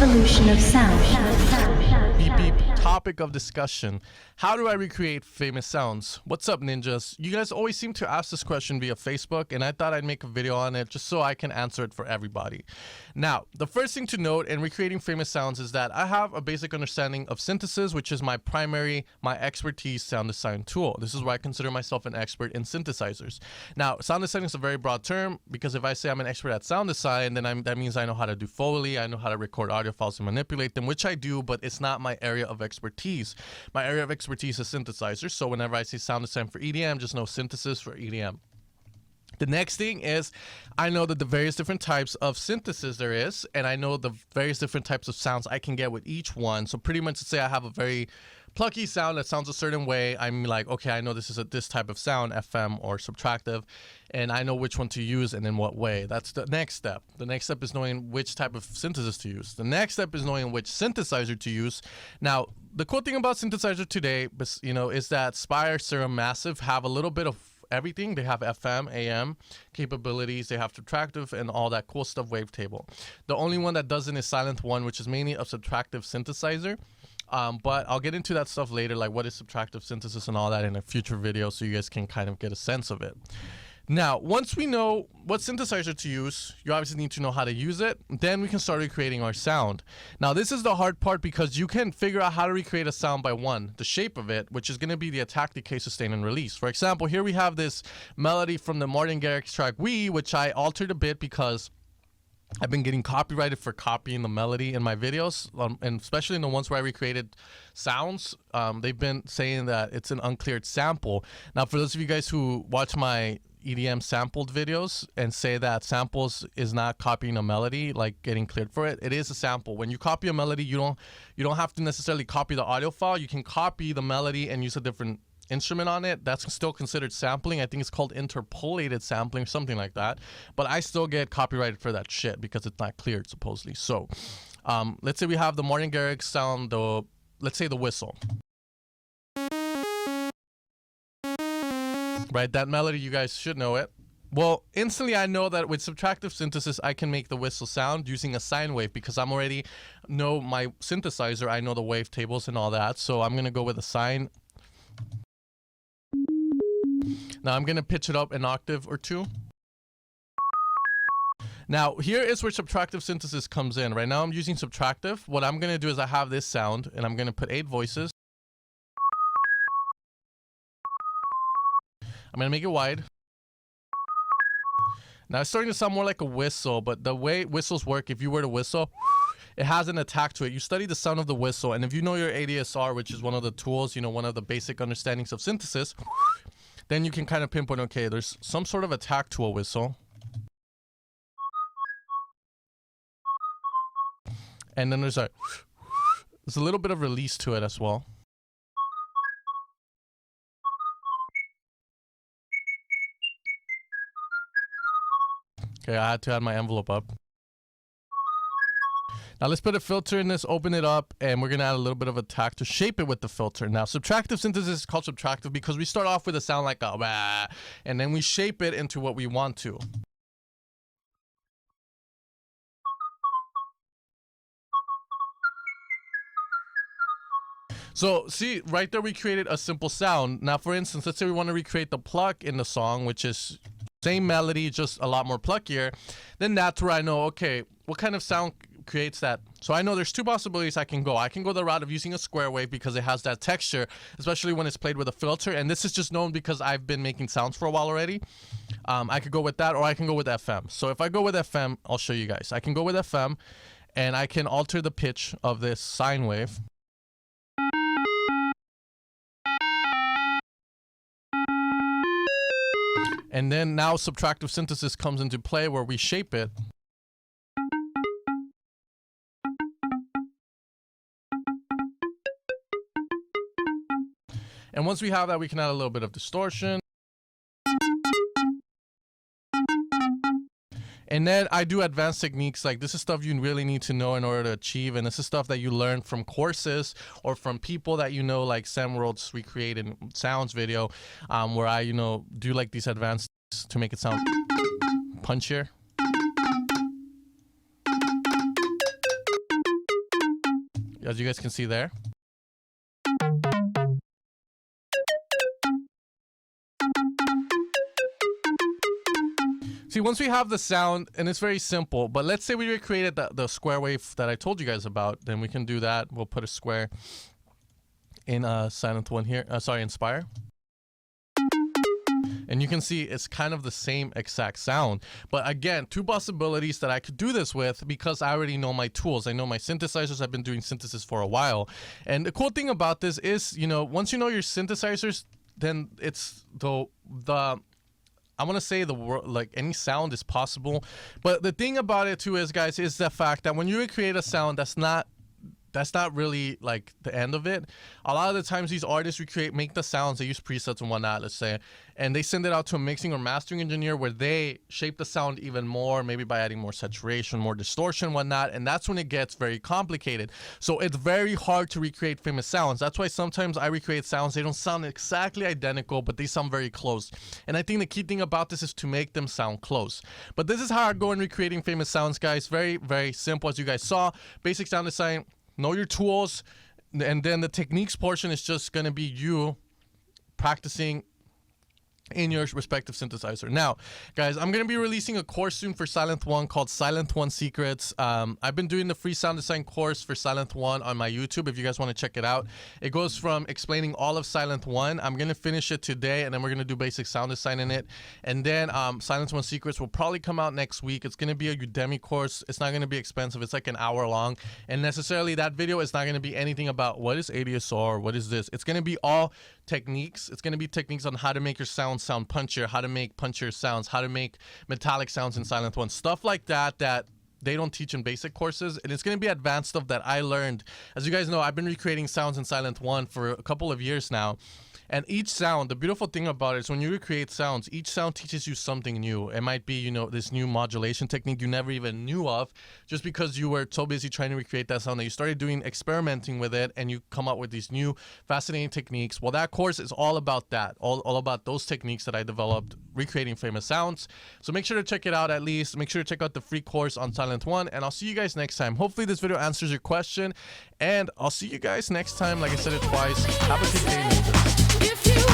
evolution of sound. Beep beep. Topic of discussion. How do I recreate famous sounds? What's up, ninjas? You guys always seem to ask this question via Facebook, and I thought I'd make a video on it just so I can answer it for everybody. Now, the first thing to note in recreating famous sounds is that I have a basic understanding of synthesis, which is my expertise sound design tool. This is why I consider myself an expert in synthesizers. Now, sound design is a very broad term because if I say I'm an expert at sound design, then that means I know how to do Foley, I know how to record audio files and manipulate them, which I do, but it's not my area of expertise. My area of expertise is synthesizers, so whenever I say sound design for EDM, just know synthesis for EDM. The next thing is I know that the various different types of synthesis there is, and I know the various different types of sounds I can get with each one. So pretty much to say I have a very plucky sound that sounds a certain way, I'm like, okay, I know this is this type of sound, FM or subtractive, and I know which one to use and in what way. That's the next step. The next step is knowing which type of synthesis to use. The next step is knowing which synthesizer to use. Now, the cool thing about synthesizer today, is that Spire, Serum, Massive have a little bit of everything. They have FM, AM capabilities, they have subtractive and all that cool stuff, wavetable. The only one that doesn't is Sylenth1, which is mainly a subtractive synthesizer. But I'll get into that stuff later, like what is subtractive synthesis and all that in a future video, so you guys can kind of get a sense of it. Now, once we know what synthesizer to use, you obviously need to know how to use it. Then we can start recreating our sound. Now, this is the hard part because you can figure out how to recreate a sound by the shape of it, which is going to be the attack, decay, sustain, and release. For example, here we have this melody from the Martin Garrix track WiEE, which I altered a bit because I've been getting copyrighted for copying the melody in my videos, and especially in the ones where I recreated sounds. They've been saying that it's an uncleared sample. Now, for those of you guys who watch my EDM sampled videos and say that samples is not copying a melody, like getting cleared for it, it is a sample. When you copy a melody, you don't have to necessarily copy the audio file. You can copy the melody and use a different instrument on it. That's still considered sampling. I think it's called interpolated sampling or something like that, but I still get copyrighted for that shit because it's not cleared supposedly. So let's say we have the Martin Garrix sound, let's say the whistle, right? That melody, you guys should know it. Well, instantly I know that with subtractive synthesis I can make the whistle sound using a sine wave because I'm already know my synthesizer. I know the wave tables and all that, so I'm gonna go with a sine. Now I'm going to pitch it up an octave or two. Now here is where subtractive synthesis comes in. Right now I'm using subtractive. What I'm going to do is I have this sound and I'm going to put 8 voices. I'm going to make it wide. Now it's starting to sound more like a whistle, but the way whistles work, if you were to whistle, it has an attack to it. You study the sound of the whistle, and if you know your ADSR, which is one of the tools, one of the basic understandings of synthesis, then you can kind of pinpoint, okay, there's some sort of attack to a whistle. And then there's a little bit of release to it as well. Okay, I had to add my envelope up. Now let's put a filter in this, open it up, and we're going to add a little bit of attack to shape it with the filter. Now, subtractive synthesis is called subtractive because we start off with a sound like a wah, and then we shape it into what we want to. So, see, right there we created a simple sound. Now, for instance, let's say we want to recreate the pluck in the song, which is same melody, just a lot more pluckier. Then that's where I know, okay, what kind of sound creates that? So I know there's 2 possibilities I can go. I can go the route of using a square wave because it has that texture, especially when it's played with a filter. And this is just known because I've been making sounds for a while already. I could go with that, or I can go with FM. So if I go with FM, I'll show you guys. I can go with FM, and I can alter the pitch of this sine wave. And then now subtractive synthesis comes into play where we shape it. And once we have that, we can add a little bit of distortion. And then I do advanced techniques, like this is stuff you really need to know in order to achieve, and this is stuff that you learn from courses or from people that you know, like Sam World's Recreated Sounds video, where I, do like these advanced to make it sound punchier. as you guys can see there. See, once we have the sound, and it's very simple, but let's say we recreated the square wave that I told you guys about, then we can do that. We'll put a square in Sylenth1 here, Inspire. And you can see it's kind of the same exact sound. But again, two possibilities that I could do this with because I already know my tools. I know my synthesizers. I've been doing synthesis for a while. And the cool thing about this is, you know, once you know your synthesizers, then it's I want to say like any sound is possible. But the thing about it too is, guys, is the fact that when you create a sound that's not really like the end of it. A lot of the times these artists make the sounds, they use presets and whatnot, let's say, and they send it out to a mixing or mastering engineer where they shape the sound even more, maybe by adding more saturation, more distortion, whatnot, and that's when it gets very complicated. So it's very hard to recreate famous sounds. That's why sometimes I recreate sounds, they don't sound exactly identical, but they sound very close. And I think the key thing about this is to make them sound close. But this is how I go in recreating famous sounds, guys. Very, very simple, as you guys saw. Basic sound design. Know your tools, and then the techniques portion is just going to be you practicing in your respective synthesizer. Now, guys, I'm going to be releasing a course soon for Sylenth1 called Sylenth1 Secrets. I've been doing the free sound design course for Sylenth1 on my YouTube if you guys want to check it out. It goes from explaining all of Sylenth1. I'm going to finish it today, and then we're going to do basic sound design in it. And then Sylenth1 Secrets will probably come out next week. It's going to be a Udemy course. It's not going to be expensive. It's like an hour long. And necessarily that video is not going to be anything about what is ADSR, what is this. It's going to be all techniques. It's going to be techniques on how to make your sound punchier, how to make punchier sounds, how to make metallic sounds in Sylenth1, stuff like that they don't teach in basic courses. And it's going to be advanced stuff that I learned. As you guys know, I've been recreating sounds in Sylenth1 for a couple of years now. And each sound, the beautiful thing about it is when you recreate sounds, each sound teaches you something new. It might be, you know, this new modulation technique you never even knew of, just because you were so busy trying to recreate that sound that you started experimenting with it, and you come up with these new fascinating techniques. Well, that course is all about that, all about those techniques that I developed recreating famous sounds. So make sure to check it out at least. Make sure to check out the free course on Sylenth1, and I'll see you guys next time. Hopefully this video answers your question, and I'll see you guys next time. Like I said it twice, have a good day, ninjas. If you